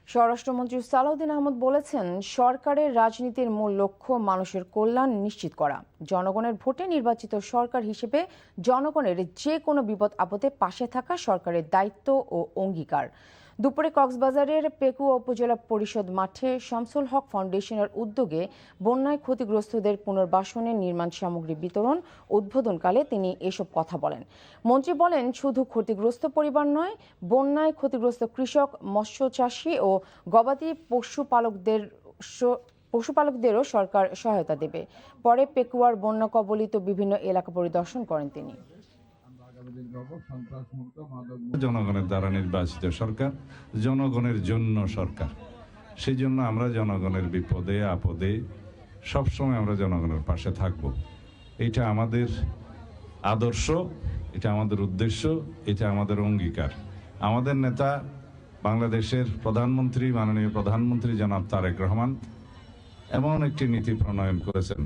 স্বরাষ্ট্রমন্ত্রী সালাউদ্দিন আহমেদ বলেছেন, সরকারের রাজনীতির মূল লক্ষ্য মানুষের কল্যাণ নিশ্চিত করা। জনগণের ভোটে নির্বাচিত সরকার হিসেবে জনগণের যে কোনো বিপদ আপদে পাশে থাকা সরকারের দায়িত্ব ও অঙ্গীকার। দুপুরে কক্সবাজারের পেকুয়া উপজেলা পরিষদ মাঠে শামসুল হক ফাউন্ডেশনের উদ্যোগে বন্যায় ক্ষতিগ্রস্তদের পুনর্বাসনের নির্মাণ সামগ্রী বিতরণ উদ্বোধনকালে তিনি এসব কথা বলেন। মন্ত্রী বলেন, শুধু ক্ষতিগ্রস্ত পরিবার নয়, বন্যায় ক্ষতিগ্রস্ত কৃষক, মৎস্য চাষী ও গবাদি পশুপালকদেরও সরকার সহায়তা দেবে। পরে পেকুয়ার বন্যা কবলিত বিভিন্ন এলাকা পরিদর্শন করেন তিনি। জনগণের দ্বারা নির্বাচিত সরকার, জনগণের জন্য সরকার। সেই জন্য আমরা জনগণের বিপদে আপদে সবসময় আমরা জনগণের পাশে থাকব। এটা আমাদের আদর্শ, এটা আমাদের উদ্দেশ্য, এটা আমাদের অঙ্গীকার। আমাদের নেতা বাংলাদেশের প্রধানমন্ত্রী, মাননীয় প্রধানমন্ত্রী জনাব তারেক রহমান এমন একটি নীতি প্রণয়ন করেছেন।